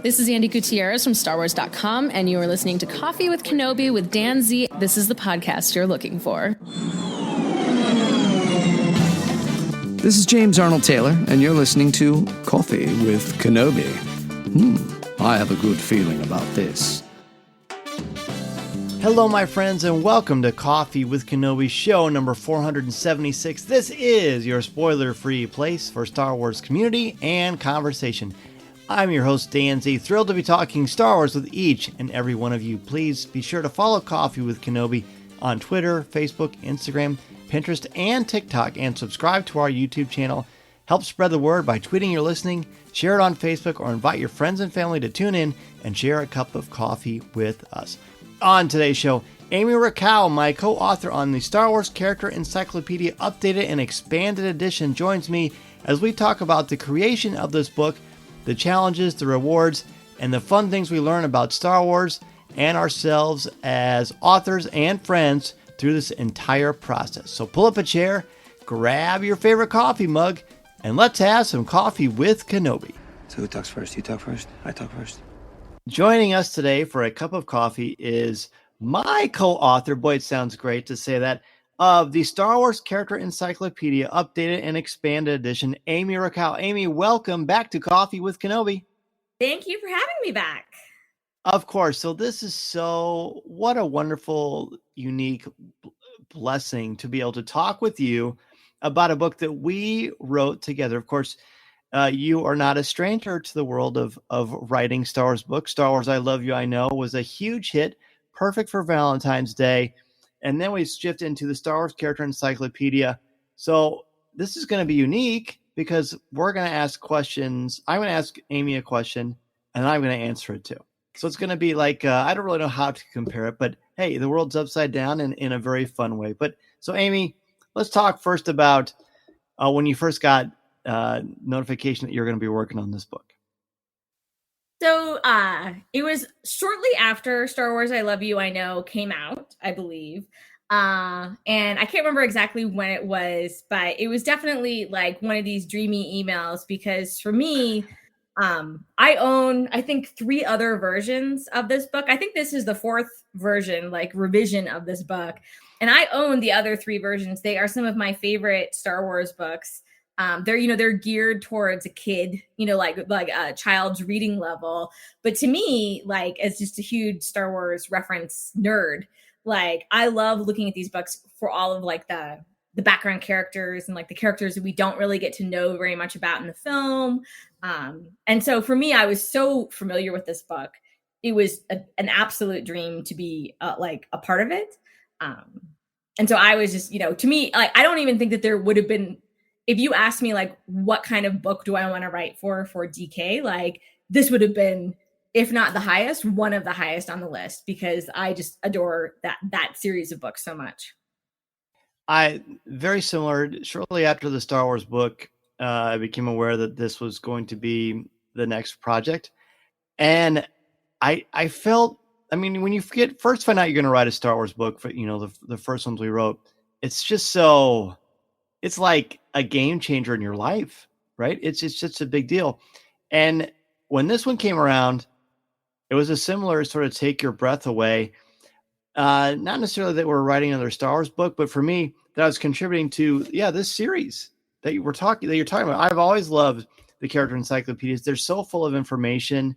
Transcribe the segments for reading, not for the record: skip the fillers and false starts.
This is Andy Gutierrez from StarWars.com, and you are listening to Coffee with Kenobi with Dan Z. This is the podcast you're looking for. This is James Arnold Taylor, and you're listening to Coffee with Kenobi. I have a good feeling about this. Hello, my friends, and welcome to Coffee with Kenobi, show number 476. This is your spoiler-free place for Star Wars community and conversation. I'm your host, Dan Z, thrilled to be talking Star Wars with each and every one of you. Please be sure to follow Coffee with Kenobi on Twitter, Facebook, Instagram, Pinterest, and TikTok, and subscribe to our YouTube channel. Help spread the word by tweeting you're listening, share it on Facebook, or invite your friends and family to tune in and share a cup of coffee with us. On today's show, Amy Richau, my co-author on the Star Wars Character Encyclopedia Updated and Expanded Edition, joins me as we talk about the creation of this book, the challenges, the rewards, and the fun things we learn about Star Wars and ourselves as authors and friends through this entire process. So pull up a chair, grab your favorite coffee mug, and let's have some coffee with Kenobi. So who talks first? You talk first? I talk first? Joining us today for a cup of coffee is my co-author, boy, it sounds great to say that, of the Star Wars Character Encyclopedia Updated and Expanded Edition, Amy Richau. Amy, welcome back to Coffee with Kenobi. Thank you for having me back. Of course. So this is what a wonderful, unique blessing to be able to talk with you about a book that we wrote together. Of course, you are not a stranger to the world of writing Star Wars books. Star Wars I Love You, I Know was a huge hit, perfect for Valentine's Day. And then we shift into the Star Wars Character Encyclopedia. So this is going to be unique because we're going to ask questions. I'm going to ask Amy a question, and I'm going to answer it too. So it's going to be like, I don't really know how to compare it, but hey, the world's upside down in a very fun way. But so Amy, let's talk first about when you first got notification that you're going to be working on this book. So it was shortly after Star Wars I Love You, I Know came out, I believe. And I can't remember exactly when it was, but it was definitely like one of these dreamy emails because for me, I own, I think, 3 other versions of this book. I think this is the 4th version, like revision of this book. And I own the other 3 versions. They are some of my favorite Star Wars books. They're geared towards a kid, like a child's reading level. But to me, like, as just a huge Star Wars reference nerd, like, I love looking at these books for all of like the background characters and like the characters that we don't really get to know very much about in the film. And so for me, I was so familiar with this book. It was an absolute dream to be like a part of it. And so I was just, to me, like, I don't even think that there would have been, if you asked me like, what kind of book do I want to write for DK, like this would have been, if not the highest, one of the highest on the list, because I just adore that series of books so much. Very similar. Shortly after the Star Wars book, I became aware that this was going to be the next project. And I felt, when you find out you're going to write a Star Wars book for, the first ones we wrote, it's just it's like a game changer in your life, right? It's just a big deal. And when this one came around, it was a similar sort of take your breath away. Not necessarily that we're writing another Star Wars book, but for me, that I was contributing to, this series that you're talking about. I've always loved the character encyclopedias. They're so full of information,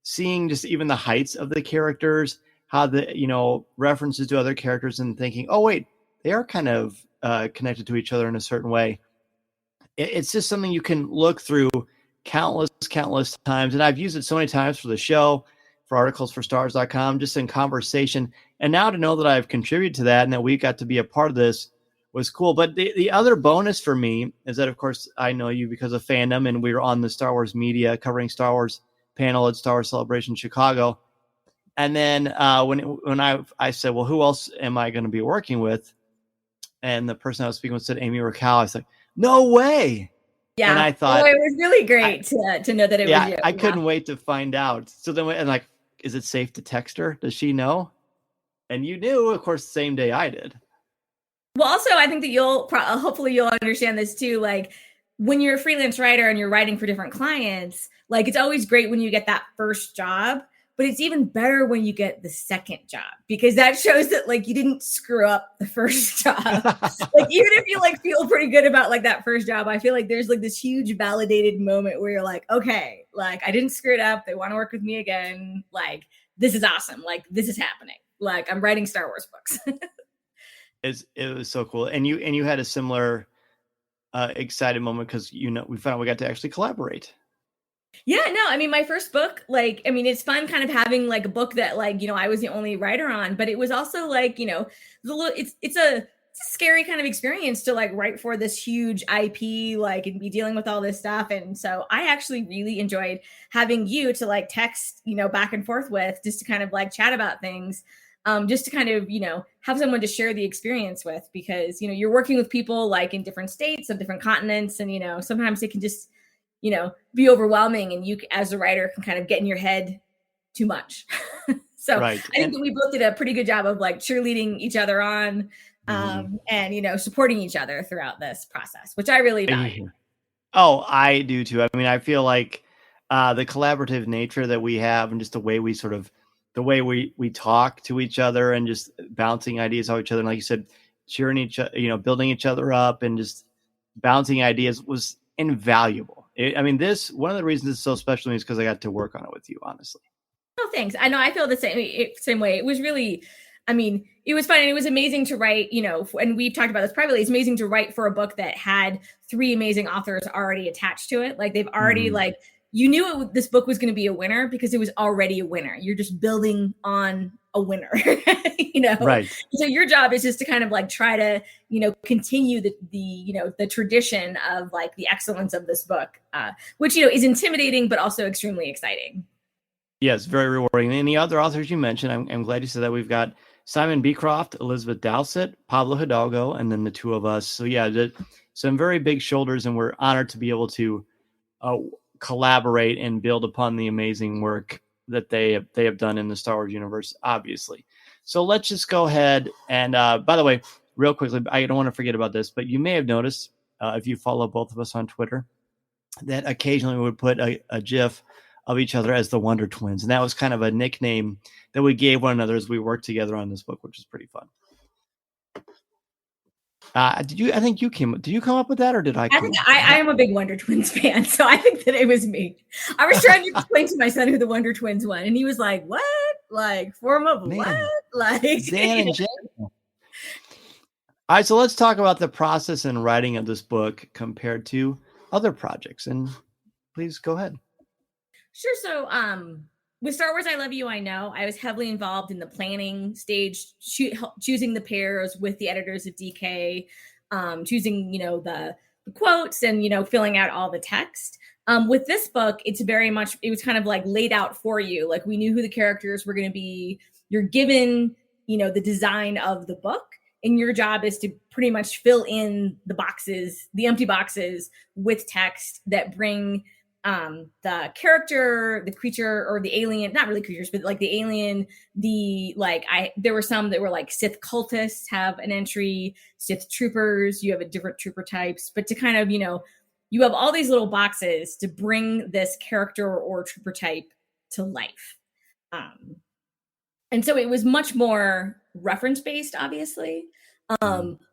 seeing just even the heights of the characters, how the, references to other characters and thinking, oh, wait, they are kind of connected to each other in a certain way. It's just something you can look through countless times. And I've used it so many times for the show, for articles for stars.com, just in conversation. And now to know that I've contributed to that and that we got to be a part of this was cool. But the other bonus for me is that, of course, I know you because of fandom, and we were on the Star Wars media covering Star Wars panel at Star Wars Celebration Chicago. And then when I said, well, who else am I going to be working with? And the person I was speaking with said Amy Richau. I was like, no way. Yeah. And I thought, it was really great to know that it was you. I couldn't wait to find out. So then, and like, is it safe to text her? Does she know? And you knew, of course, the same day I did. Well, also, I think that hopefully you'll understand this too. Like, when you're a freelance writer and you're writing for different clients, Like, it's always great when you get that first job, but it's even better when you get the second job, because that shows that like you didn't screw up the first job. Like, even if you like feel pretty good about like that first job, I feel like there's like this huge validated moment where you're like, okay, like I didn't screw it up. They want to work with me again. Like, this is awesome. Like, this is happening. Like, I'm writing Star Wars books. It was so cool. And you had a similar excited moment because, we found out we got to actually collaborate. Yeah, no, I mean, my first book, like, I mean, it's fun kind of having like a book that like, I was the only writer on, but it was also like, it's a scary kind of experience to like write for this huge IP, like, and be dealing with all this stuff. And so I actually really enjoyed having you to like text, back and forth with, just to kind of like chat about things. Just to kind of, have someone to share the experience with, because, you're working with people like in different states of different continents. And, sometimes it can just, be overwhelming, and you as a writer can kind of get in your head too much. So right. I think that we both did a pretty good job of like cheerleading each other on, and, supporting each other throughout this process, which I really value. Oh, I do too. I mean, I feel like the collaborative nature that we have, and just the way we talk to each other, and just bouncing ideas off each other. And like you said, cheering each other, building each other up, and just bouncing ideas was invaluable. One of the reasons it's so special to me is because I got to work on it with you, honestly. Oh, thanks. I know I feel the same way. It was really, it was fun, and it was amazing to write, and we've talked about this privately. It's amazing to write for a book that had 3 amazing authors already attached to it. Like, they've already like, you knew this book was going to be a winner because it was already a winner. You're just building on a winner, Right. So your job is just to kind of like try to, continue the tradition of like the excellence of this book, which, is intimidating, but also extremely exciting. Yes, very rewarding. And the other authors you mentioned, I'm glad you said that. We've got Simon Beecroft, Elizabeth Dowsett, Pablo Hidalgo, and then the 2 of us. So yeah, some very big shoulders, and we're honored to be able to collaborate and build upon the amazing work that they have done in the Star Wars universe, obviously. So let's just go ahead and, by the way, real quickly, I don't want to forget about this, but you may have noticed, if you follow both of us on Twitter, that occasionally we would put a GIF of each other as the Wonder Twins. And that was kind of a nickname that we gave one another as we worked together on this book, which is pretty fun. Did you come up with that, or did I? I am a big Wonder Twins fan, so I think that it was me. I was trying to explain to my son who the Wonder Twins were, and he was like, "What? Like, form of what? Like Zan and Jen." All right, so let's talk about the process and writing of this book compared to other projects. And please go ahead. Sure. So, with Star Wars I Love You, I Know, I was heavily involved in the planning stage, choosing the pairs with the editors of DK, choosing, the quotes, and, filling out all the text. With this book, it was kind of like laid out for you. Like, we knew who the characters were going to be. You're given, the design of the book, and your job is to pretty much fill in the empty boxes with text that bring the character, the creature, or the alien, not really creatures, but like the alien, there were some that were like Sith cultists have an entry, Sith troopers, you have a different trooper types, but to kind of, you have all these little boxes to bring this character or trooper type to life. And so it was much more reference based, obviously,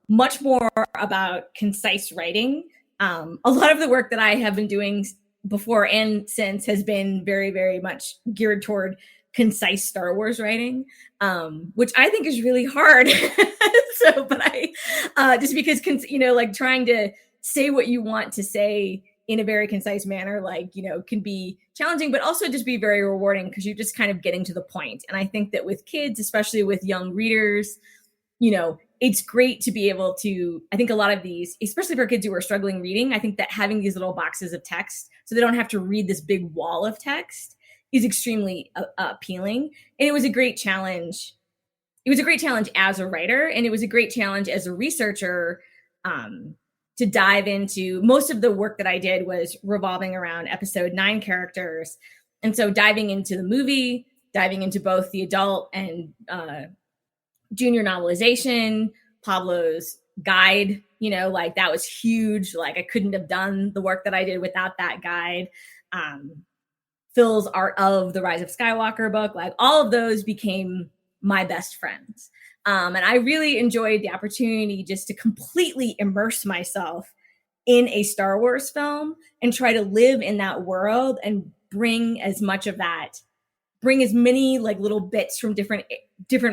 much more about concise writing. A lot of the work that I have been doing before and since has been very, very much geared toward concise Star Wars writing, which I think is really hard. But I just because, like trying to say what you want to say in a very concise manner, can be challenging, but also just be very rewarding because you're just kind of getting to the point. And I think that with kids, especially with young readers, it's great to be able to, I think a lot of these, especially for kids who are struggling reading, I think that having these little boxes of text so they don't have to read this big wall of text is extremely appealing. And it was a great challenge. It was a great challenge as a writer, and it was a great challenge as a researcher to dive into. Most of the work that I did was revolving around episode 9 characters. And so diving into the movie, diving into both the adult and junior novelization, Pablo's guide, that was huge. Like, I couldn't have done the work that I did without that guide. Phil's Art of the Rise of Skywalker book, like all of those became my best friends. And I really enjoyed the opportunity just to completely immerse myself in a Star Wars film and try to live in that world and bring as many like little bits from different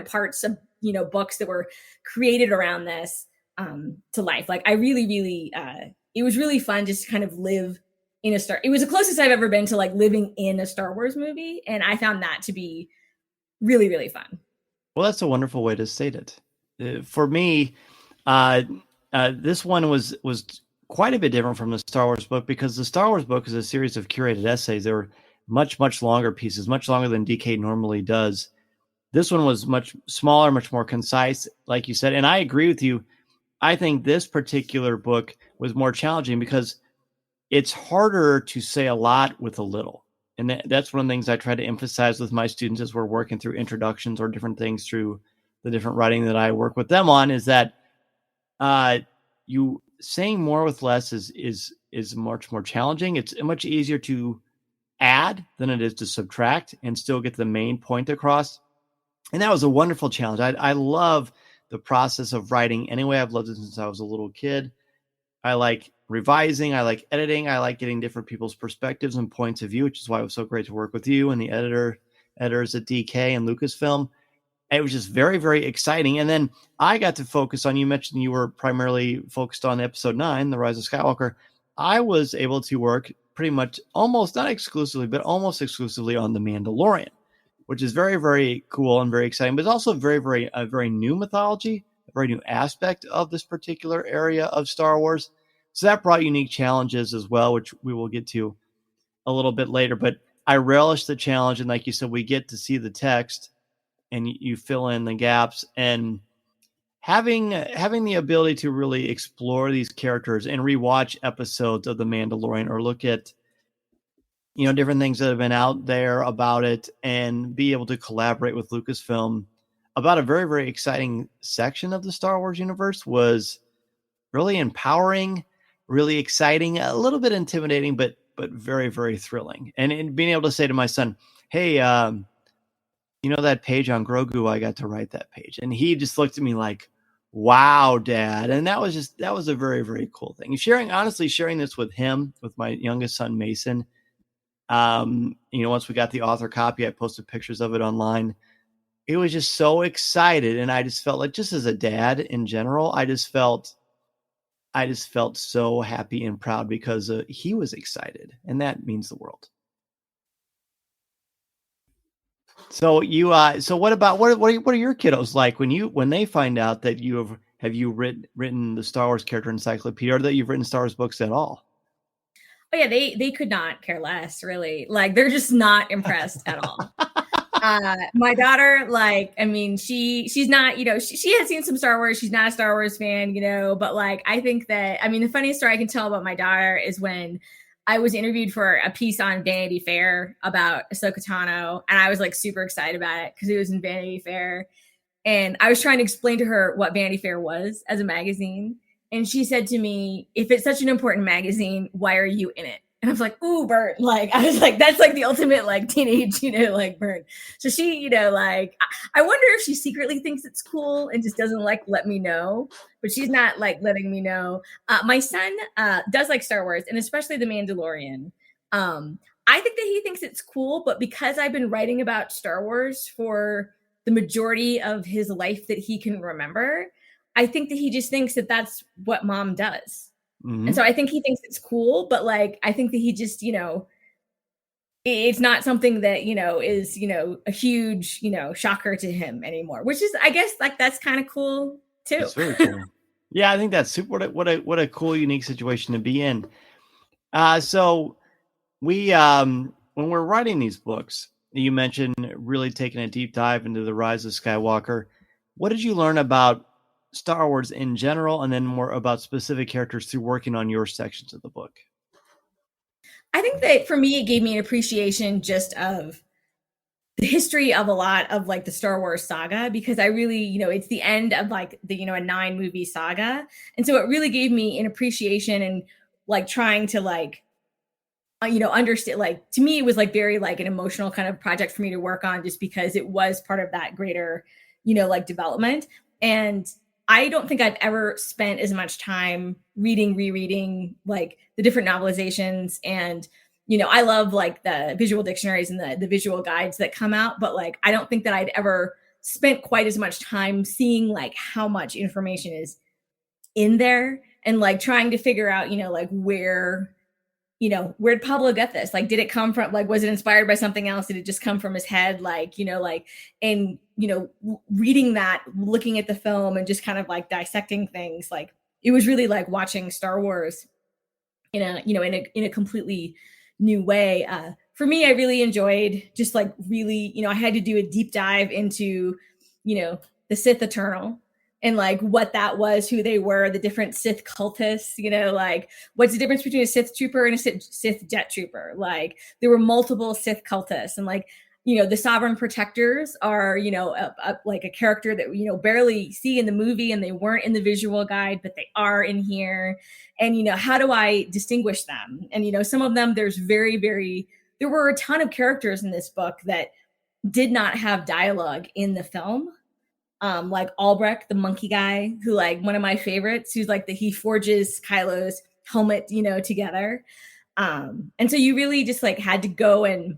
parts of, books that were created around this to life. Like I really, it was really fun just to kind of live in it was the closest I've ever been to like living in a Star Wars movie. And I found that to be really, really fun. Well, that's a wonderful way to state it. For me, this one was quite a bit different from the Star Wars book, because the Star Wars book is a series of curated essays. They were much, much longer pieces, much longer than DK normally does. This one was much smaller, much more concise, like you said. And I agree with you. I think this particular book was more challenging because it's harder to say a lot with a little. And that's one of the things I try to emphasize with my students as we're working through introductions or different things through the different writing that I work with them on, is that you saying more with less is much more challenging. It's much easier to add than it is to subtract and still get the main point across. And that was a wonderful challenge. I love the process of writing anyway. I've loved it since I was a little kid. I like revising. I like editing. I like getting different people's perspectives and points of view, which is why it was so great to work with you and the editors at DK and Lucasfilm. It was just very, very exciting. And then I got to focus on, you mentioned you were primarily focused on episode 9, The Rise of Skywalker. I was able to work pretty much almost, not exclusively, but almost exclusively on The Mandalorian, which is very, very cool and very exciting, but it's also a very new mythology, a very new aspect of this particular area of Star Wars. So that brought unique challenges as well, which we will get to a little bit later. But I relish the challenge. And like you said, we get to see the text and you fill in the gaps, and having the ability to really explore these characters and rewatch episodes of The Mandalorian or look at, different things that have been out there about it and be able to collaborate with Lucasfilm about a very, very exciting section of the Star Wars universe was really empowering, really exciting, a little bit intimidating, but very, very thrilling. And being able to say to my son, hey, that page on Grogu, I got to write that page. And he just looked at me like, wow, Dad. And that was a very, very cool thing. Sharing this with him, with my youngest son, Mason. Once we got the author copy, I posted pictures of it online. It was just so excited. And I just felt like, just as a dad in general, I just felt so happy and proud because he was excited, and that means the world. So what are your kiddos like when they find out that have you written the Star Wars character encyclopedia, or that you've written Star Wars books at all? Oh yeah, they could not care less, really. Like they're just not impressed at all. My daughter, she's not, she has seen some Star Wars. She's not a Star Wars fan, but I think that, the funniest story I can tell about my daughter is when I was interviewed for a piece on Vanity Fair about Ahsoka Tano, and I was super excited about it because it was in Vanity Fair. And I was trying to explain to her what Vanity Fair was as a magazine. And she said to me, if it's such an important magazine, why are you in it? And I was like, ooh, burn. I was like, that's the ultimate teenage, burn. So she, I wonder if she secretly thinks it's cool and just doesn't let me know, but she's not letting me know. My son does like Star Wars, and especially The Mandalorian. I think that he thinks it's cool, but because I've been writing about Star Wars for the majority of his life that he can remember, I think that he just thinks that that's what mom does. Mm-hmm. And so I think he thinks it's cool, but I think that he just, it's not something that, is, a huge, shocker to him anymore, which is, I guess, that's kind of cool too. That's very cool. Yeah, I think that's super. What a cool, unique situation to be in. So we, when we're writing these books, you mentioned really taking a deep dive into the Rise of Skywalker. What did you learn about Star Wars in general, and then more about specific characters through working on your sections of the book? I think that for me, it gave me an appreciation just of the history of a lot of the Star Wars saga, because I really, it's the end of the, a 9-movie saga. And so it really gave me an appreciation and trying to understand, like, to me, it was like very like an emotional kind of project for me to work on, just because it was part of that greater, like development. And I don't think I've ever spent as much time rereading like the different novelizations. And, I love like the visual dictionaries and the visual guides that come out, but like, I don't think that I'd ever spent quite as much time seeing like how much information is in there, and like trying to figure out, like where'd Pablo get this? Like, did it come from, like, was it inspired by something else? Did it just come from his head? Like, and, reading that, looking at the film and just kind of like dissecting things, like it was really like watching Star Wars in a completely new way. For me, I really enjoyed just like really, I had to do a deep dive into, the Sith Eternal, and like what that was, who they were, the different Sith cultists, like what's the difference between a Sith trooper and a Sith jet trooper? Like there were multiple Sith cultists, and like, the Sovereign Protectors are, like a character that, barely see in the movie, and they weren't in the visual guide, but they are in here. And, how do I distinguish them? And, some of them, there were a ton of characters in this book that did not have dialogue in the film. Like Albrecht, the monkey guy, who like one of my favorites, who's like he forges Kylo's helmet, together. And so you really just like had to go and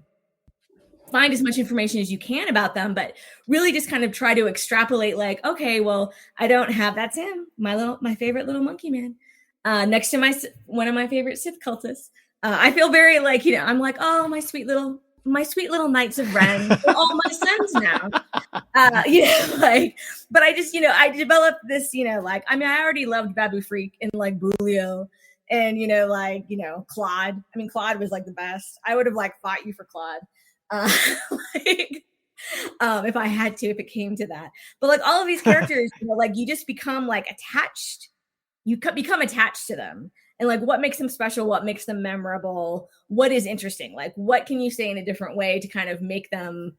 find as much information as you can about them, but really just kind of try to extrapolate like, okay, well, I don't have, that's him, my favorite little monkey man, next to one of my favorite Sith cultists. I feel very like, I'm like, oh, my sweet little Knights of Ren, they're all my sons now. Like, but I just, I developed this, like, I mean, I already loved Babu Freak and like Bulio and, Claude. I mean, Claude was like the best. I would have like fought you for Claude. Like, if I had to, if it came to that. But like all of these characters, like you just become like attached. You become attached to them, and like what makes them special, what makes them memorable, what is interesting, like what can you say in a different way to kind of make them,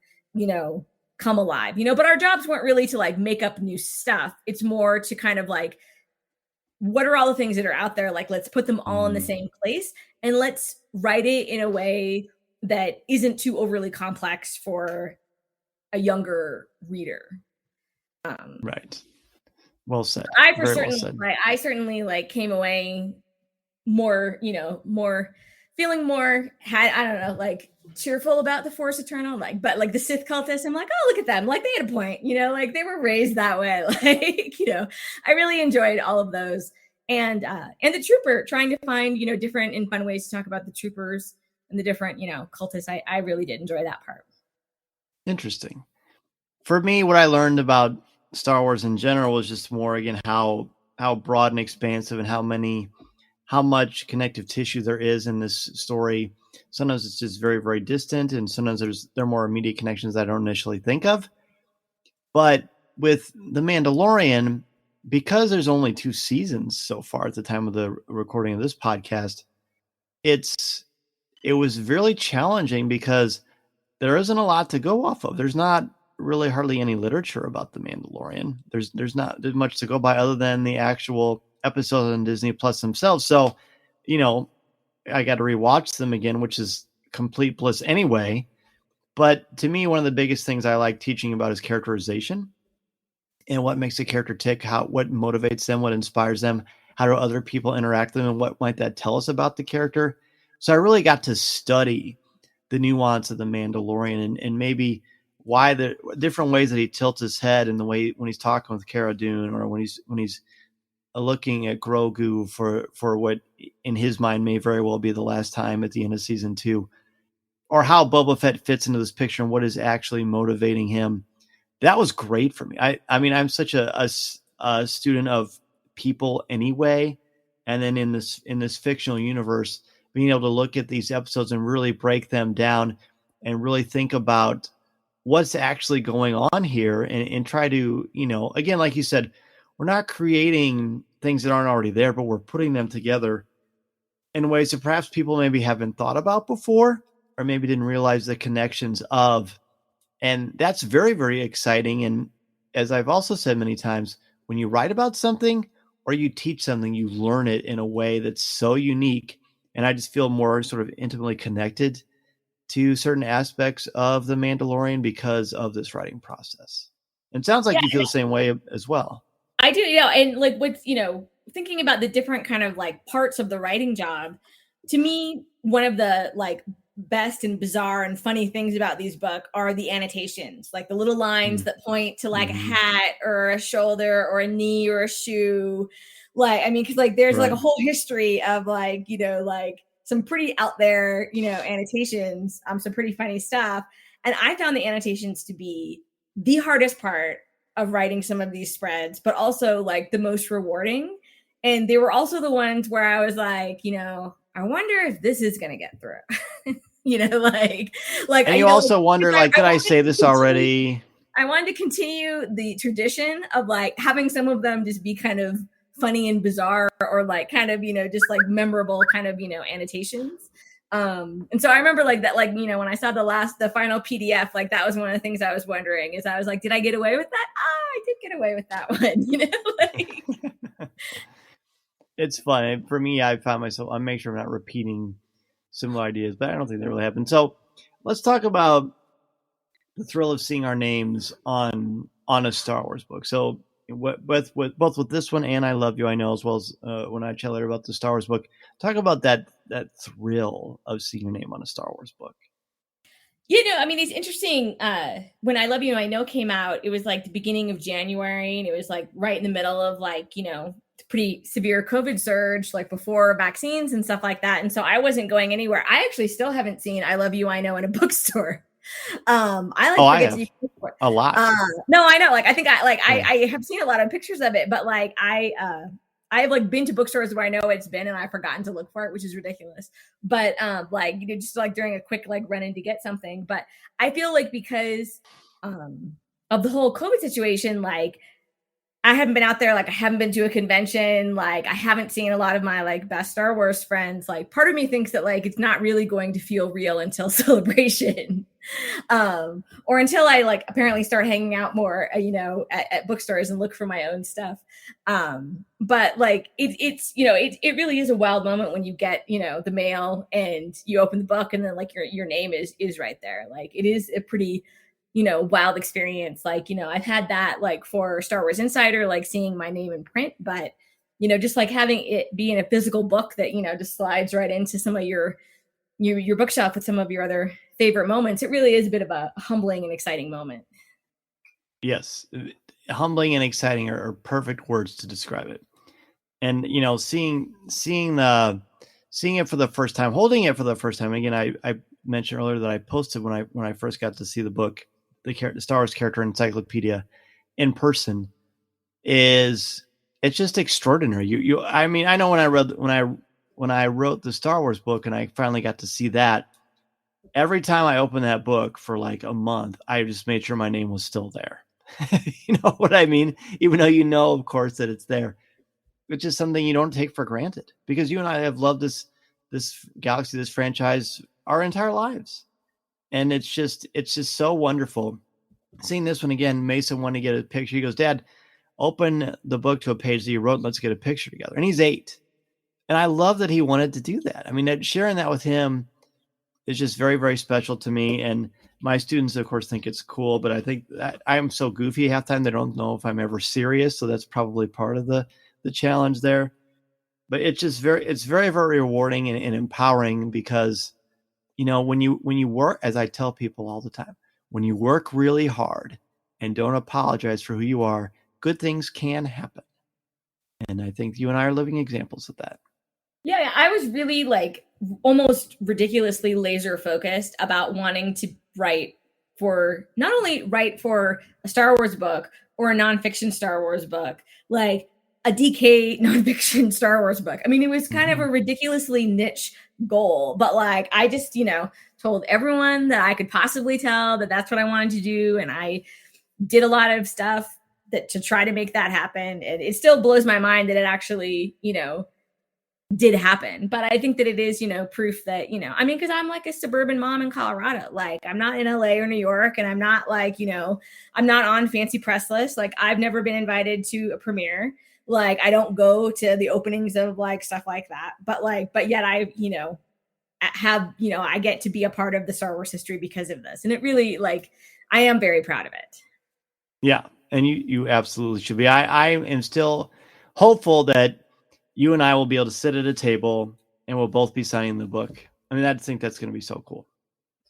come alive, but our jobs weren't really to like make up new stuff. It's more to kind of like, what are all the things that are out there? Like, let's put them all in the same place and let's write it in a way that isn't too overly complex for a younger reader. Right. Well said. I certainly like came away more, feeling more, I don't know, like cheerful about the Force Eternal, like, but like the Sith cultists, I'm like, oh, look at them. Like they had a point, like they were raised that way. Like, I really enjoyed all of those. And the trooper, trying to find, different and fun ways to talk about the troopers and the different, cultists. I really did enjoy that part. Interesting. For me, what I learned about Star Wars in general was just more, again, how broad and expansive and how much connective tissue there is in this story. Sometimes it's just very, very distant, and sometimes there are more immediate connections that I don't initially think of. But with The Mandalorian, because there's only 2 seasons so far at the time of the recording of this podcast, it was really challenging because there isn't a lot to go off of. There's not really hardly any literature about The Mandalorian. There's not much to go by other than the actual episodes on Disney Plus themselves. So, I got to rewatch them again, which is complete bliss anyway. But to me, one of the biggest things I like teaching about is characterization and what makes a character tick, what motivates them, what inspires them, how do other people interact with them, and what might that tell us about the character. So I really got to study the nuance of the Mandalorian and maybe why the different ways that he tilts his head and the way when he's talking with Cara Dune, or when he's looking at Grogu for what in his mind may very well be the last time at the end of season 2, or how Boba Fett fits into this picture and what is actually motivating him. That was great for me. I mean, I'm such a student of people anyway. And then in this fictional universe, being able to look at these episodes and really break them down and really think about what's actually going on here and try to, again, like you said, we're not creating things that aren't already there, but we're putting them together in ways that perhaps people maybe haven't thought about before, or maybe didn't realize the connections of. And that's very, very exciting. And as I've also said many times, when you write about something or you teach something, you learn it in a way that's so unique And I just feel more sort of intimately connected to certain aspects of The Mandalorian because of this writing process. And it sounds like you feel the same way as well. I do, and like what's, thinking about the different kind of like parts of the writing job, to me, one of the like best and bizarre and funny things about these books are the annotations, like the little lines that point to like a hat or a shoulder or a knee or a shoe. Like, I mean, because like there's like a whole history of like, like some pretty out there, annotations, some pretty funny stuff. And I found the annotations to be the hardest part of writing some of these spreads, but also like the most rewarding. And they were also the ones where I was like, I wonder if this is going to get through. Like. And you also wonder, like, did I say this already? I wanted to continue the tradition of like having some of them just be kind of funny and bizarre, or like kind of, just like memorable kind of, annotations. And so I remember like that, like, when I saw the final PDF, like that was one of the things I was wondering, is I was like, did I get away with that? I did get away with that one, like. It's fun. For me, I found myself, I make sure I'm not repeating similar ideas, but I don't think that really happened. So let's talk about the thrill of seeing our names on a Star Wars book. So both with this one and I Love You, I Know, as well as when I chat later about the Star Wars book, talk about that thrill of seeing your name on a Star Wars book. I mean, it's interesting. When I Love You, I Know came out, it was like the beginning of January, and it was like right in the middle of like, pretty severe COVID surge, like before vaccines and stuff like that. And so I wasn't going anywhere. I actually still haven't seen I Love You, I Know in a bookstore. I have a lot. No, I know. Like, I think I have seen a lot of pictures of it, but like I have like been to bookstores where I know it's been and I've forgotten to look for it, which is ridiculous. But like, just like during a quick like run in to get something. But I feel like because of the whole COVID situation, like I haven't been out there, like I haven't been to a convention, like I haven't seen a lot of my like best Star Wars friends. Like part of me thinks that like it's not really going to feel real until Celebration. Or until I like apparently start hanging out more, at bookstores and look for my own stuff. But like it's it really is a wild moment when you get, the mail and you open the book and then like your name is right there. Like it is a pretty, wild experience. Like, I've had that like for Star Wars Insider, like seeing my name in print, but just like having it be in a physical book that, just slides right into some of your bookshelf with some of your other favorite moments. It really is a bit of a humbling and exciting moment. Yes. Humbling and exciting are perfect words to describe it. And, seeing it for the first time, holding it for the first time. Again, I mentioned earlier that I posted when I first got to see the book, the Star Wars character Encyclopedia in person, it's just extraordinary. I mean, I know when I wrote the Star Wars book and I finally got to see that, every time I opened that book for like a month, I just made sure my name was still there. You know what I mean? Even though of course, that it's there. It's just something you don't take for granted, because you and I have loved this galaxy, this franchise, our entire lives. And it's just so wonderful. Seeing this one again, Mason wanted to get a picture. He goes, Dad, open the book to a page that you wrote and let's get a picture together. And he's 8. And I love that he wanted to do that. I mean, sharing that with him is just very, very special to me. And my students, of course, think it's cool, but I think that I'm so goofy half the time, they don't know if I'm ever serious. So that's probably part of the challenge there. But it's very, very rewarding and empowering, because, when you work, as I tell people all the time, when you work really hard and don't apologize for who you are, good things can happen. And I think you and I are living examples of that. Yeah, I was really like almost ridiculously laser focused about wanting to not only write for a Star Wars book or a nonfiction Star Wars book, like a DK nonfiction Star Wars book. I mean, it was kind of a ridiculously niche goal, but like I just, told everyone that I could possibly tell that that's what I wanted to do. And I did a lot of stuff to try to make that happen. And it still blows my mind that it actually, did happen. But I think that it is, proof that, I mean, because I'm like a suburban mom in Colorado. Like I'm not in LA or New York, and I'm not like, I'm not on fancy press lists. Like I've never been invited to a premiere. Like, I don't go to the openings of like stuff like that, but yet I, have, I get to be a part of the Star Wars history because of this. And it really, like, I am very proud of it. Yeah. And you absolutely should be. I am still hopeful that you and I will be able to sit at a table and we'll both be signing the book. I mean, I think that's going to be so cool.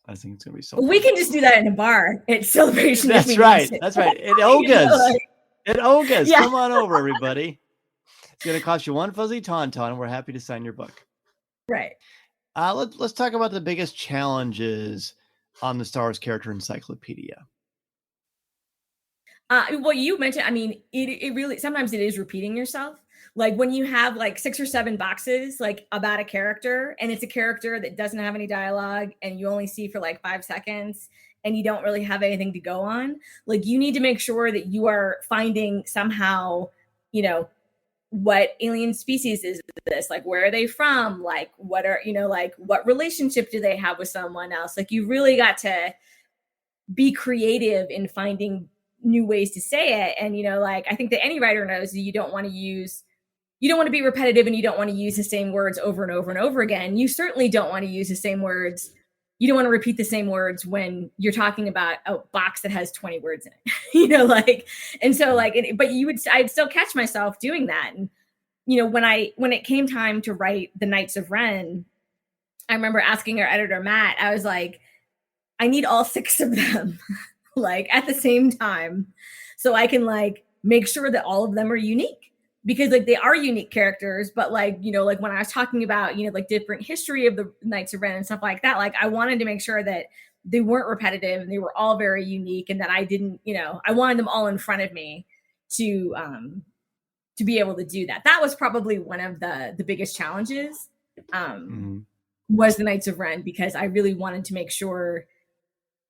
I think it's going to be so We cool. can just do that in a bar at Celebration. That's right. That's right. At Oga's. At Oga's. Yeah. Come on over, everybody. It's going to cost you one fuzzy tauntaun, and we're happy to sign your book. Right. Let's talk about the biggest challenges on the Star Wars Character Encyclopedia. Well, you mentioned, I mean, it really, sometimes it is repeating yourself. Like when you have like 6 or 7 boxes, like about a character, and it's a character that doesn't have any dialogue and you only see for like 5 seconds and you don't really have anything to go on. Like you need to make sure that you are finding somehow, what alien species is this? Like, where are they from? Like, what are, like what relationship do they have with someone else? Like you really got to be creative in finding new ways to say it. And, like, I think that any writer knows that you don't want to be repetitive and you don't want to use the same words over and over and over again. You certainly don't want to use the same words. You don't want to repeat the same words when you're talking about a box that has 20 words in it, and so but I'd still catch myself doing that. And, when it came time to write the Knights of Ren, I remember asking our editor, Matt, I was like, I need all 6 of them like at the same time so I can like make sure that all of them are unique, because like they are unique characters, but like like when I was talking about like different history of the Knights of Ren and stuff like that, like I wanted to make sure that they weren't repetitive and they were all very unique, and that I didn't I wanted them all in front of me to be able to do that. That was probably one of the biggest challenges was the Knights of Ren, because I really wanted to make sure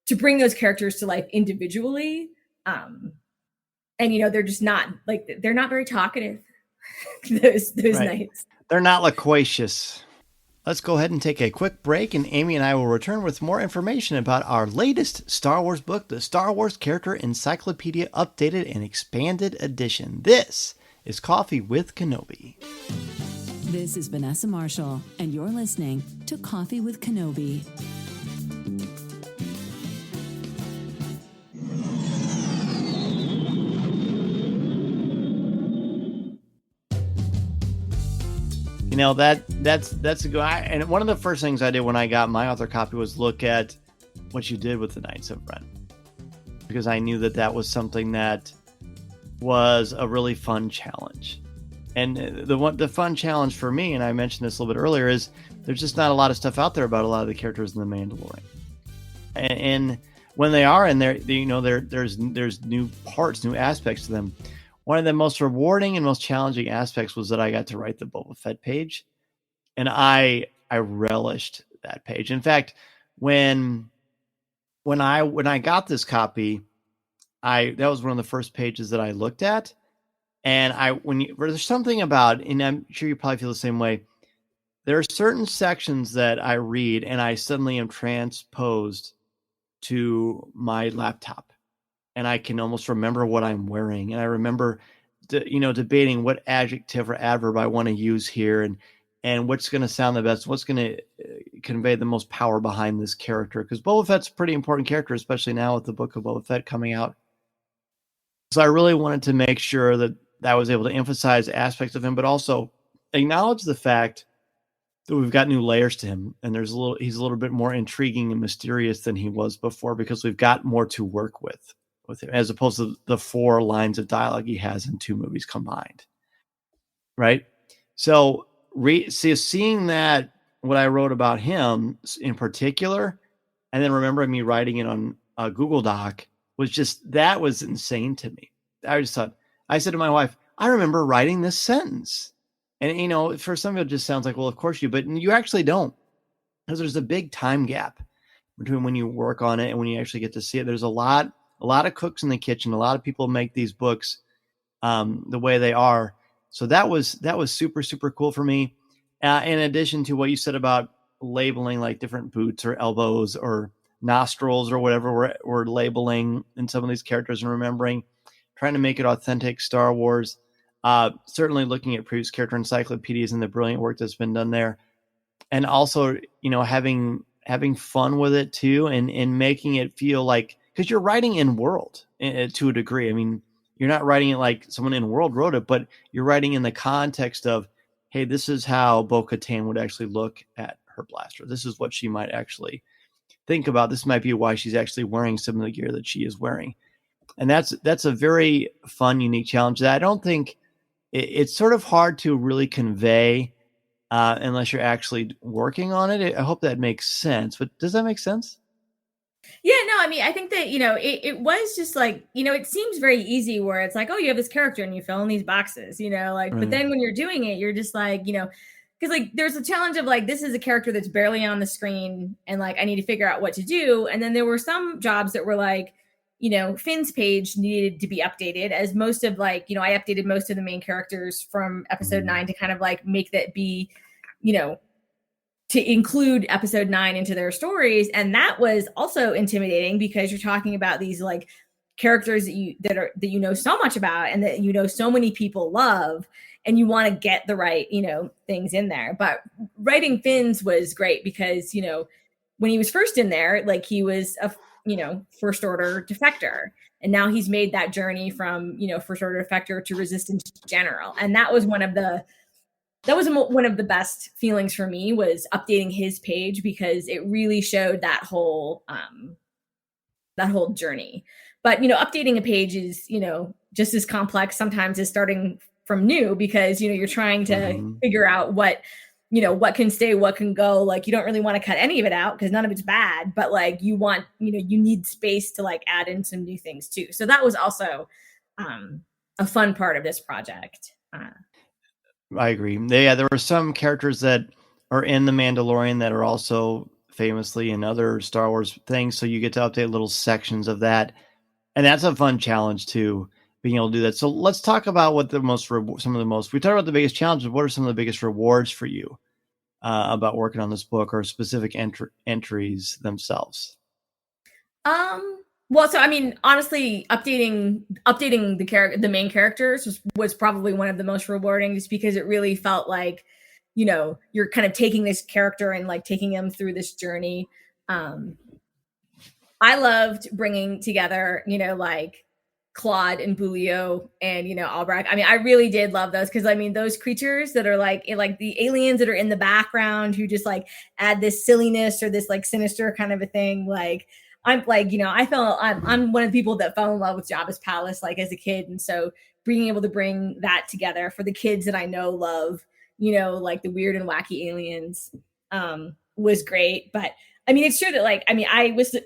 to bring those characters to life individually. And, they're just not like, they're not very talkative. those Right. Knights. They're not loquacious. Let's go ahead and take a quick break, and Amy and I will return with more information about our latest Star Wars book, the Star Wars Character Encyclopedia Updated and Expanded Edition. This is Coffee with Kenobi. This is Vanessa Marshall, and you're listening to Coffee with Kenobi. That's a good. And one of the first things I did when I got my author copy was look at what you did with the Knights of Ren, because I knew that was something that was a really fun challenge. And the fun challenge for me, and I mentioned this a little bit earlier, is there's just not a lot of stuff out there about a lot of the characters in the Mandalorian. And when they are in there, there's new parts, new aspects to them. One of the most rewarding and most challenging aspects was that I got to write the Boba Fett page, and I relished that page. In fact, when I got this copy, that was one of the first pages that I looked at, and there's something about, and I'm sure you probably feel the same way. There are certain sections that I read, and I suddenly am transposed to my laptop. And I can almost remember what I'm wearing. And I remember, debating what adjective or adverb I want to use here, and what's going to sound the best, what's going to convey the most power behind this character. Because Boba Fett's a pretty important character, especially now with the book of Boba Fett coming out. So I really wanted to make sure that I was able to emphasize aspects of him, but also acknowledge the fact that we've got new layers to him. And he's a little bit more intriguing and mysterious than he was before, because we've got more to work with him, as opposed to the 4 lines of dialogue he has in 2 movies combined. Right. So seeing that, what I wrote about him in particular, and then remembering me writing it on a Google Doc, that was insane to me. I said to my wife, I remember writing this sentence. And, for some people it just sounds like, well, of course you, but you actually don't, because there's a big time gap between when you work on it and when you actually get to see it. There's a lot of cooks in the kitchen. A lot of people make these books the way they are. So that was super, super cool for me. In addition to what you said about labeling like different boots or elbows or nostrils or whatever we're labeling in some of these characters, and remembering, trying to make it authentic Star Wars. Certainly looking at previous character encyclopedias and the brilliant work that's been done there. And also, having fun with it too, and making it feel like, because you're writing in world to a degree. I mean, you're not writing it like someone in world wrote it, but you're writing in the context of, hey, this is how Bo-Katan would actually look at her blaster. This is what she might actually think about. This might be why she's actually wearing some of the gear that she is wearing. And that's a very fun, unique challenge that I don't think it's sort of hard to really convey unless you're actually working on it. I hope that makes sense. But does that make sense? Yeah, no, I mean, I think that, it was just like, it seems very easy where it's like, oh, you have this character and you fill in these boxes, Right. But then when you're doing it, you're just like, because like there's a challenge of like, this is a character that's barely on the screen and like, I need to figure out what to do. And then there were some jobs that were like, Finn's page needed to be updated, as most of like, I updated most of the main characters from episode 9 to kind of like make that be, to include episode 9 into their stories. And that was also intimidating because you're talking about these like characters that you know so much about and that so many people love, and you want to get the right things in there. But writing Finn's was great because when he was first in there, like he was a first order defector, and now he's made that journey from first order defector to resistance general. And that was one of the best feelings for me, was updating his page, because it really showed that whole journey. But updating a page is just as complex sometimes as starting from new, because you're trying to figure out what can stay, what can go. Like, you don't really want to cut any of it out because none of it's bad, but like you want, you need space to like add in some new things too. So that was also a fun part of this project. I agree. There were some characters that are in The Mandalorian that are also famously in other Star Wars things, so you get to update little sections of that, and that's a fun challenge too, being able to do that. So let's talk about what we talked about the biggest challenges. What are some of the biggest rewards for you about working on this book, or specific entries themselves? Well, so I mean, honestly, updating the main characters was probably one of the most rewarding, just because it really felt like, you're kind of taking this character and like taking them through this journey. I loved bringing together, like Claude and Bulio and, Albrecht. I mean, I really did love those, because I mean, those creatures that are like the aliens that are in the background who just like add this silliness or this like sinister kind of a thing. Like, I'm like, I'm one of the people that fell in love with Jabba's palace, like as a kid. And so being able to bring that together for the kids that I know love, like the weird and wacky aliens, was great. But I mean, it's true that like, I mean,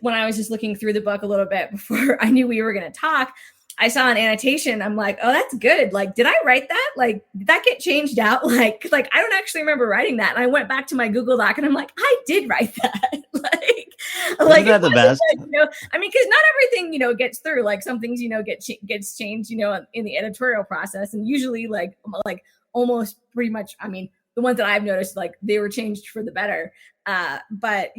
when I was just looking through the book a little bit before I knew we were going to talk, I saw an annotation. I'm like, oh, that's good. Like, did I write that? Like, did that get changed out? Like I don't actually remember writing that. And I went back to my Google Doc and I'm like, I did write that. Isn't that the best? Like, I mean, because not everything, gets through. Like some things, gets changed, in the editorial process. And usually like almost pretty much, I mean, the ones that I've noticed, like they were changed for the better. But,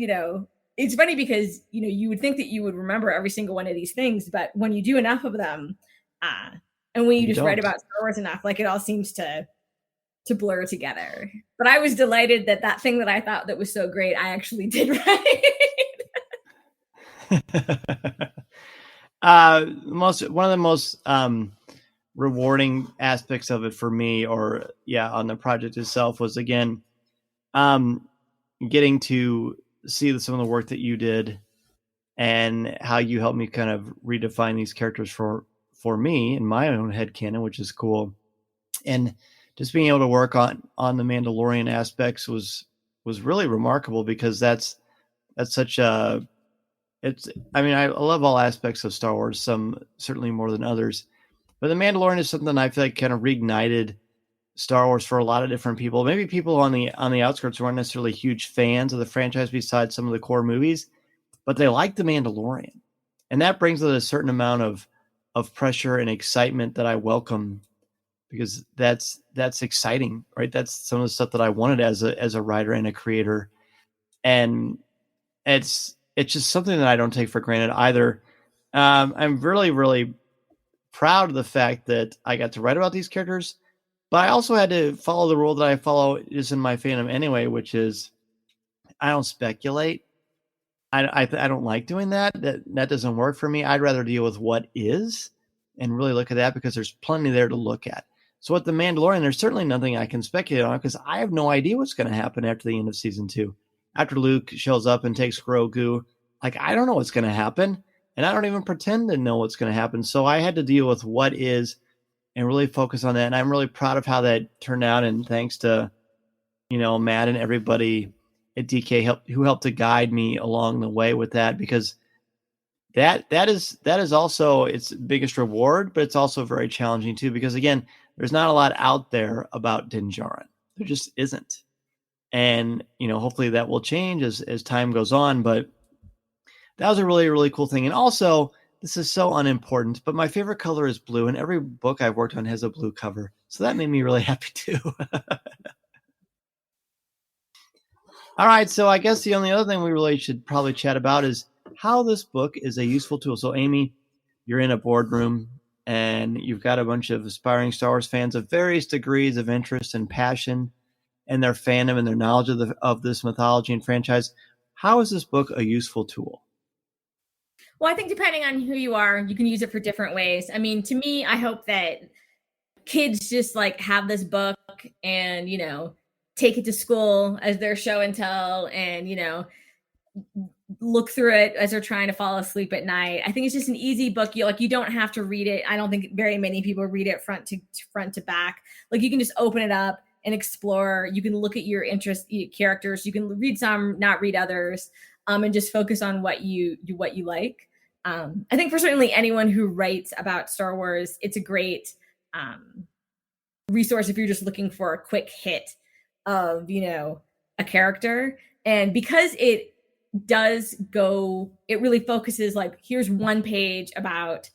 it's funny because, you would think that you would remember every single one of these things, but when you do enough of them, and when you just write about Star Wars enough, like it all seems to blur together. But I was delighted that thing that I thought that was so great, I actually did write. One of the most rewarding aspects of it for me, on the project itself, was again getting to see some of the work that you did and how you helped me kind of redefine these characters for me in my own headcanon, which is cool. And just being able to work on the Mandalorian aspects was really remarkable, because that's such a, I love all aspects of Star Wars, some certainly more than others, but the Mandalorian is something I feel like kind of reignited Star Wars for a lot of different people. Maybe people on the outskirts who aren't necessarily huge fans of the franchise besides some of the core movies, but they like the Mandalorian, and that brings with a certain amount of pressure and excitement that I welcome, because that's exciting, right? That's some of the stuff that I wanted as a writer and a creator, and it's just something that I don't take for granted either. I'm really, really proud of the fact that I got to write about these characters, But I also had to follow the rule that I follow just in my fandom anyway, which is I don't speculate. I don't like doing that. That doesn't work for me. I'd rather deal with what is and really look at that because there's plenty there to look at. So with The Mandalorian, there's certainly nothing I can speculate on because I have no idea what's going to happen after the end of season 2. After Luke shows up and takes Grogu, like I don't know what's going to happen, and I don't even pretend to know what's going to happen. So I had to deal with what is and really focus on that. And I'm really proud of how that turned out. And thanks to, Matt and everybody at DK who helped to guide me along the way with that, because that is also its biggest reward, but it's also very challenging too, because again, there's not a lot out there about Din Djarin. There just isn't. And, hopefully that will change as time goes on, but that was a really, really cool thing. And also, this is so unimportant, but my favorite color is blue, and every book I've worked on has a blue cover. So that made me really happy too. All right, so I guess the only other thing we really should probably chat about is how this book is a useful tool. So Amy, you're in a boardroom and you've got a bunch of aspiring Star Wars fans of various degrees of interest and passion and their fandom and their knowledge of this mythology and franchise. How is this book a useful tool? Well, I think depending on who you are, you can use it for different ways. I mean, to me, I hope that kids just like have this book and, take it to school as their show and tell and, look through it as they're trying to fall asleep at night. I think it's just an easy book. You don't have to read it. I don't think very many people read it front to back. Like you can just open it up and explore. You can look at your characters. You can read some, not read others, and just focus on what you like. I think for certainly anyone who writes about Star Wars, it's a great resource if you're just looking for a quick hit of, a character. And because it really focuses like, here's one page about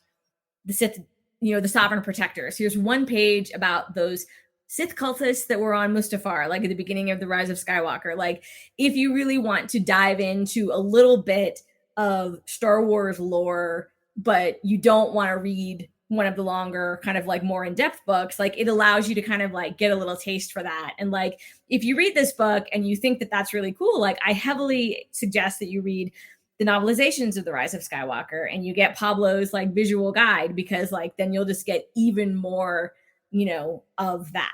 the Sith, the Sovereign Protectors. Here's one page about those Sith cultists that were on Mustafar, like at the beginning of The Rise of Skywalker. Like if you really want to dive into a little bit of Star Wars lore, but you don't want to read one of the longer kind of like more in-depth books, like it allows you to kind of like get a little taste for that. And like, if you read this book and you think that that's really cool, like I heavily suggest that you read the novelizations of The Rise of Skywalker and you get Pablo's like visual guide, because like, then you'll just get even more, of that.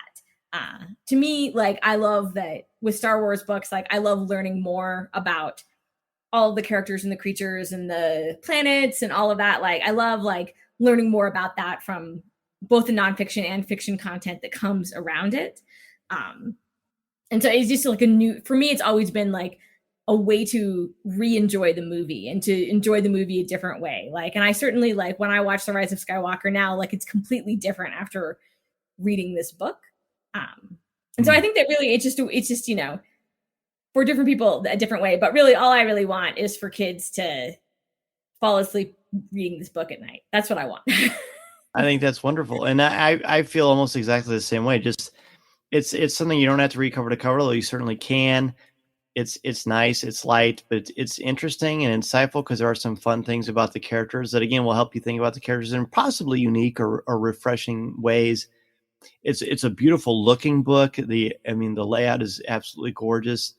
To me, like, I love that with Star Wars books, like I love learning more about all of the characters and the creatures and the planets and all of that. Like, I love like learning more about that from both the nonfiction and fiction content that comes around it. And so it's just like for me, it's always been like a way to re-enjoy the movie and to enjoy the movie a different way. Like, and I certainly like when I watch The Rise of Skywalker now, like it's completely different after reading this book. And so I think that really, it's just, for different people, a different way, but really all I really want is for kids to fall asleep reading this book at night. That's what I want. I think that's wonderful. And I feel almost exactly the same way. Just it's something you don't have to read cover to cover, though you certainly can. It's nice, it's light, but it's interesting and insightful because there are some fun things about the characters that again will help you think about the characters in possibly unique or refreshing ways. It's a beautiful looking book. The layout is absolutely gorgeous.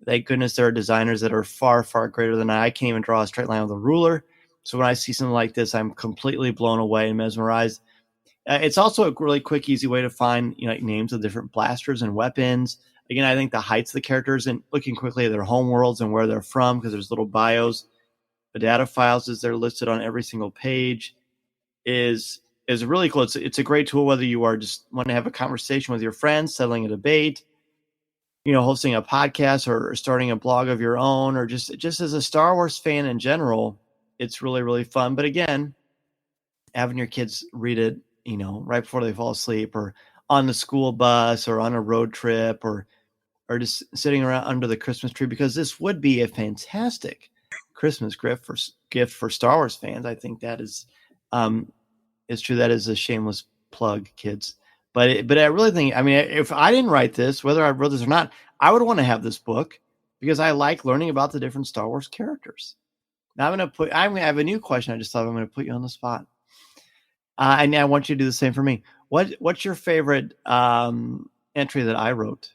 Thank goodness there are designers that are far, far greater than I can't even draw a straight line with a ruler. So when I see something like this, I'm completely blown away and mesmerized. It's also a really quick, easy way to find names of different blasters and weapons. Again, I think the heights of the characters and looking quickly at their home worlds and where they're from, because there's little bios, the data files as they're listed on every single page, is really cool. It's a great tool whether you are just want to have a conversation with your friends, settling a debate, hosting a podcast or starting a blog of your own, or just as a Star Wars fan in general. It's really, really fun. But again, having your kids read it, right before they fall asleep or on the school bus or on a road trip or just sitting around under the Christmas tree, because this would be a fantastic Christmas gift for Star Wars fans. I think that is, it's true. That is a shameless plug, kids. But I really think, if I didn't write this, whether I wrote this or not, I would want to have this book because I like learning about the different Star Wars characters. Now I have a new question. I just thought I'm going to put you on the spot. And I want you to do the same for me. What's your favorite entry that I wrote?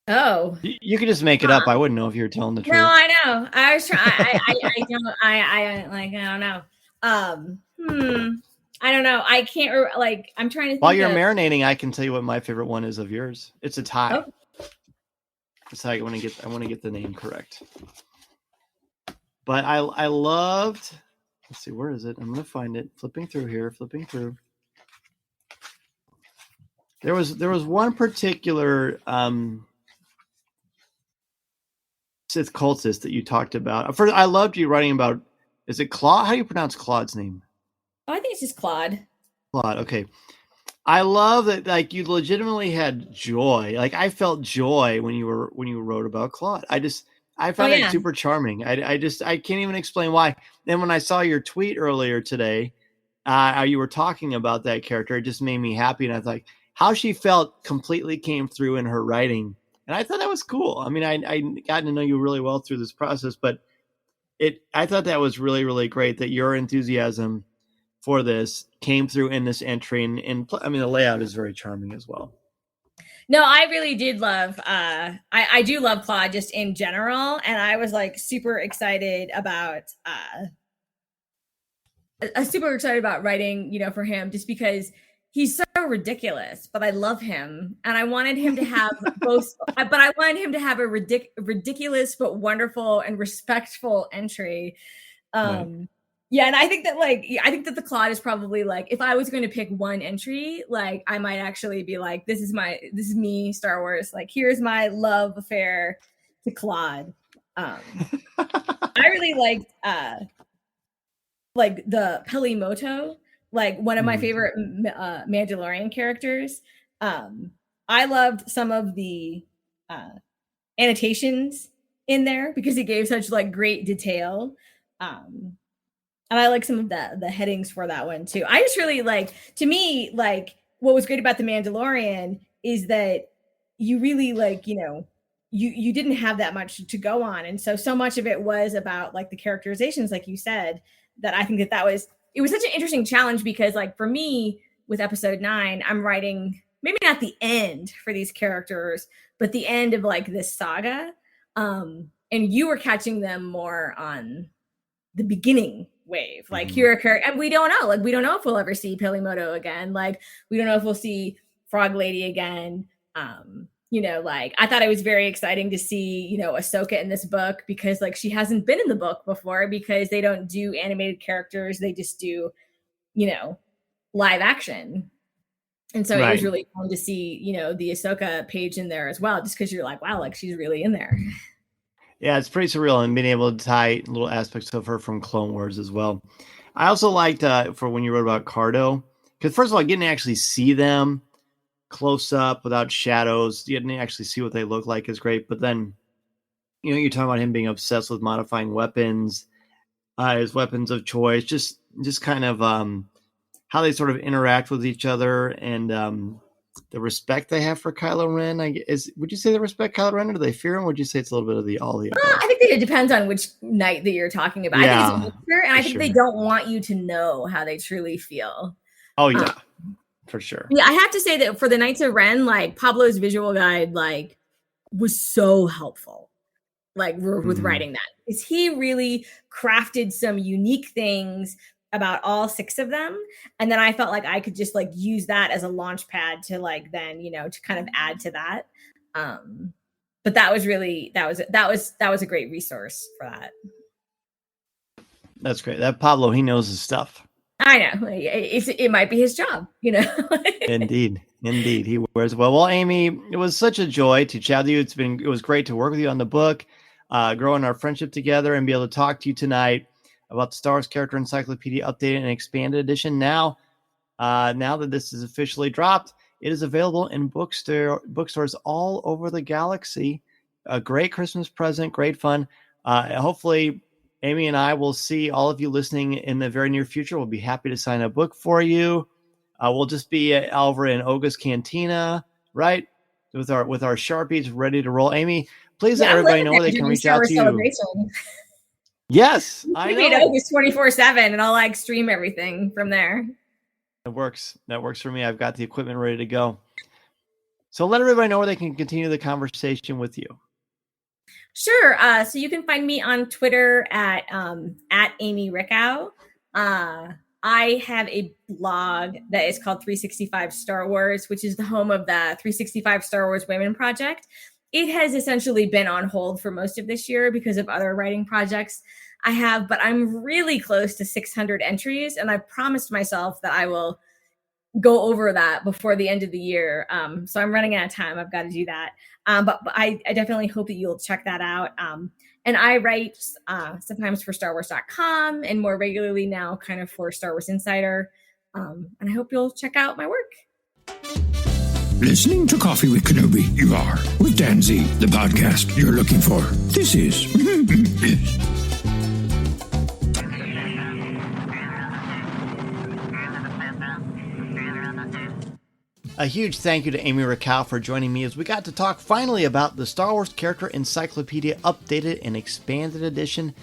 Oh, You could just make it up. I wouldn't know if you were telling the truth. no, I know. I was trying. I don't. I like. I don't know. I don't know. I can't. Like, I'm trying to think. While you're marinating, I can tell you what my favorite one is of yours. It's a tie. Oh. So I want to get the name correct. But I loved. Let's see, where is it? I'm gonna find it. Flipping through. There was one particular Sith cultist that you talked about. First, I loved you writing about. Is it Claude? How do you pronounce Claude's name? Oh, I think it's just Claude. Claude. Okay. I love that. Like, you legitimately had joy. Like, I felt joy when you wrote about Claude. I found it super charming. I can't even explain why. Then when I saw your tweet earlier today, you were talking about that character. It just made me happy. And I was like, how she felt completely came through in her writing. And I thought that was cool. I mean, I got to know you really well through this process, but I thought that was really, really great that your enthusiasm for this came through in this entry. And I mean, the layout is very charming as well. No, I really did love, I do love Claude just in general. And I was like super excited about writing, for him, just because he's so ridiculous, but I love him. And I wanted him to have both, but I wanted him to have a ridiculous, but wonderful and respectful entry. Right. Yeah, and I think that the Claude is probably like, if I was going to pick one entry, like, I might actually be like, this is me, Star Wars. Like, here's my love affair to Claude. I really liked like the Pelimoto, like one of my favorite Mandalorian characters. I loved some of the annotations in there because it gave such like great detail. And I like some of the headings for that one too. I just really to me, like, what was great about The Mandalorian is that you really you didn't have that much to go on. And so much of it was about like the characterizations, like you said, that I think it was such an interesting challenge because, like, for me with episode 9, I'm writing maybe not the end for these characters, but the end of like this saga. And you were catching them more on the beginning wave. Like, here are characters, and we don't know if we'll ever see Pelimoto again. Like, we don't know if we'll see Frog Lady again. I thought it was very exciting to see, Ahsoka in this book because, like, she hasn't been in the book before because they don't do animated characters. They just do, live action. And so It was really fun to see, the Ahsoka page in there as well, just because you're like, wow, like, she's really in there. Yeah, it's pretty surreal, and being able to tie little aspects of her from Clone Wars as well. I also liked for when you wrote about Cardo, because first of all, getting to actually see them close up without shadows, getting to actually see what they look like is great. But then, you're talking about him being obsessed with modifying weapons, his weapons of choice, just kind of how they sort of interact with each other, and the respect they have for Kylo Ren. Would you say they respect Kylo Ren, or do they fear him? Would you say it's a little bit of the all the above? I think that it depends on which night that you're talking about. Yeah, I think it's a mixture, and I think they don't want you to know how they truly feel. Oh yeah, for sure. Yeah, I have to say that for the Knights of Ren, like, Pablo's visual guide, like, was so helpful, like, with writing that. Is he really crafted some unique things about all 6 of them, and then I felt like I could just like use that as a launch pad to like then to kind of add to that. But that was a great resource for that. That's great. That Pablo, he knows his stuff. I know. It might be his job, Indeed, he wears well. Well, Amy, it was such a joy to chat with you. It was great to work with you on the book, growing our friendship together, and be able to talk to you tonight about the Star Wars Character Encyclopedia updated and expanded edition. Now that this is officially dropped, it is available in bookstores all over the galaxy. A great Christmas present, great fun. Hopefully, Amy and I will see all of you listening in the very near future. We'll be happy to sign a book for you. We'll just be over in Olga's Cantina, right, with our Sharpies ready to roll. Amy, please let everybody know where they can reach out to you. Yes, I Maybe it know. opens 24/7, and I'll like stream everything from there. It works. That works for me. I've got the equipment ready to go. So let everybody know where they can continue the conversation with you. Sure. So you can find me on Twitter at Amy Richau. I have a blog that is called 365 Star Wars, which is the home of the 365 Star Wars Women Project. It has essentially been on hold for most of this year because of other writing projects I have, but I'm really close to 600 entries, and I promised myself that I will go over that before the end of the year. So I'm running out of time. I've got to do that. But I definitely hope that you'll check that out. And I write sometimes for StarWars.com and more regularly now kind of for Star Wars Insider. And I hope you'll check out my work. Listening to Coffee with Kenobi, you are. With Dan Z, the podcast you're looking for. This is... A huge thank you to Amy Richau for joining me as we got to talk finally about the Star Wars Character Encyclopedia Updated and Expanded Edition,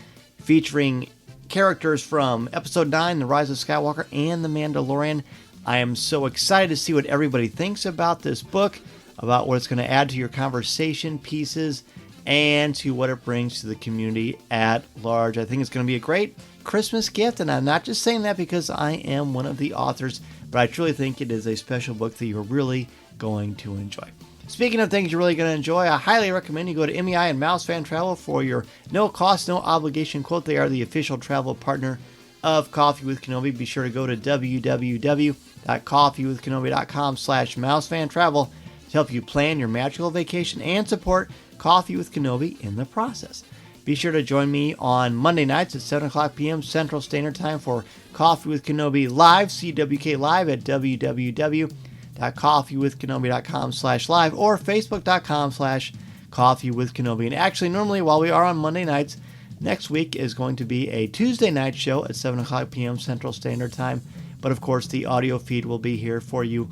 featuring characters from Episode 9, The Rise of Skywalker, and The Mandalorian. I am so excited to see what everybody thinks about this book, about what it's going to add to your conversation pieces, and to what it brings to the community at large. I think it's going to be a great Christmas gift, and I'm not just saying that because I am one of the authors, but I truly think it is a special book that you're really going to enjoy. Speaking of things you're really going to enjoy, I highly recommend you go to MEI and Mouse Fan Travel for your no cost, no obligation quote. They are the official travel partner of Coffee with Kenobi. Be sure to go to www.coffeewithkenobi.com/mousefantravel to help you plan your magical vacation and support Coffee with Kenobi in the process. Be sure to join me on Monday nights at 7 o'clock p.m. Central Standard Time for Coffee with Kenobi Live, CWK Live at www.coffeewithkenobi.com/live or facebook.com/coffeewithkenobi. And actually, normally while we are on Monday nights, next week is going to be a Tuesday night show at 7 o'clock p.m. Central Standard Time. But of course, the audio feed will be here for you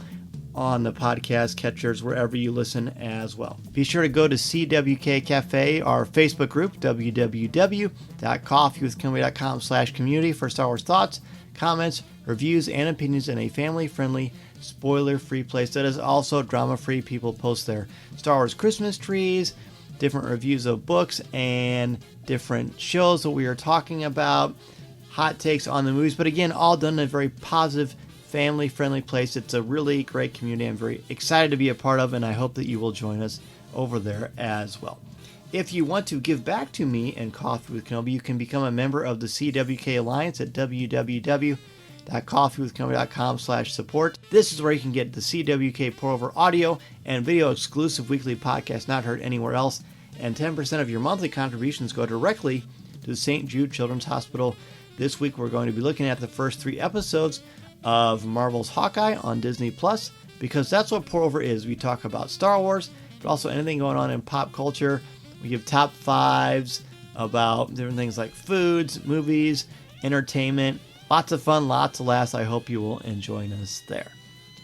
on the podcast catchers wherever you listen as well. Be sure to go to CWK Cafe, our Facebook group, www.coffeewithkenobi.com/community for Star Wars thoughts, comments, reviews, and opinions in a family-friendly, spoiler-free place that is also drama-free. People post their Star Wars Christmas trees, different reviews of books, and different shows that we are talking about, hot takes on the movies, but again, all done in a very positive, family-friendly place. It's a really great community I'm very excited to be a part of, and I hope that you will join us over there as well. If you want to give back to me and Coffee with Kenobi, you can become a member of the CWK Alliance at www.coffeewithkenobi.com/support. This is where you can get the CWK pour-over audio and video exclusive weekly podcast not heard anywhere else, and 10% of your monthly contributions go directly to the St. Jude Children's Hospital. This week we're going to be looking at the first 3 episodes of Marvel's Hawkeye on Disney Plus, because that's what Pour Over is. We talk about Star Wars, but also anything going on in pop culture. We give top 5s about different things like foods, movies, entertainment. Lots of fun, lots of laughs. I hope you will join us there.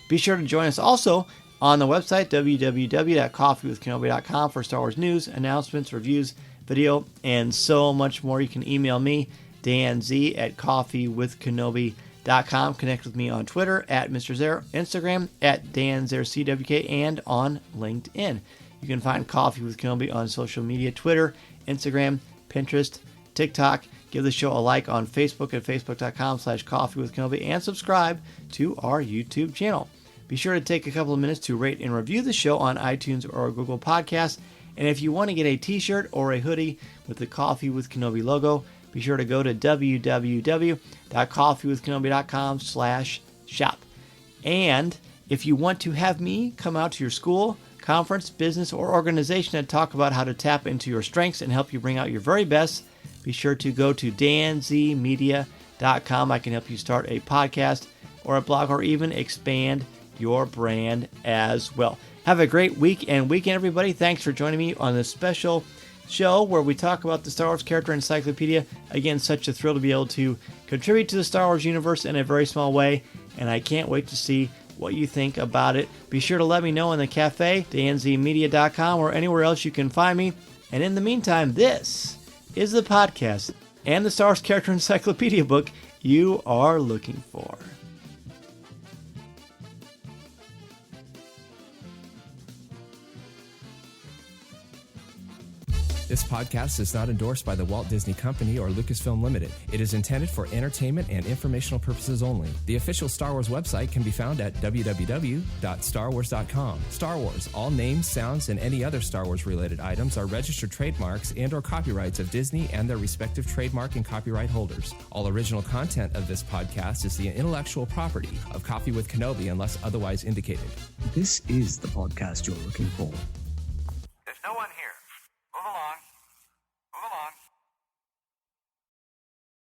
Be sure to join us also on the website, www.coffeewithkenobi.com, for Star Wars news, announcements, reviews, video, and so much more. You can email me, Dan Z, at coffeewithkenobi.com. Connect with me on Twitter at Mr. Zer, Instagram at DanZerCWK, and on LinkedIn. You can find Coffee with Kenobi on social media, Twitter, Instagram, Pinterest, TikTok. Give the show a like on Facebook at facebook.com/coffeewithkenobi, and subscribe to our YouTube channel. Be sure to take a couple of minutes to rate and review the show on iTunes or Google Podcasts. And if you want to get a t-shirt or a hoodie with the Coffee with Kenobi logo, be sure to go to www.coffeewithkenobi.com/shop. And if you want to have me come out to your school, conference, business, or organization and talk about how to tap into your strengths and help you bring out your very best, be sure to go to danzmedia.com. I can help you start a podcast or a blog, or even expand your brand as well. Have a great week and weekend, everybody. Thanks for joining me on this special show where we talk about the Star Wars Character Encyclopedia. Again, such a thrill to be able to contribute to the Star Wars universe in a very small way, and I can't wait to see what you think about it. Be sure to let me know in the cafe, danzmedia.com, or anywhere else you can find me. And in the meantime, this is the podcast and the Star Wars Character Encyclopedia book you are looking for. This podcast is not endorsed by the Walt Disney Company or Lucasfilm Limited. It is intended for entertainment and informational purposes only. The official Star Wars website can be found at www.starwars.com. Star Wars, all names, sounds, and any other Star Wars related items are registered trademarks and or copyrights of Disney and their respective trademark and copyright holders. All original content of this podcast is the intellectual property of Coffee with Kenobi unless otherwise indicated. This is the podcast you're looking for.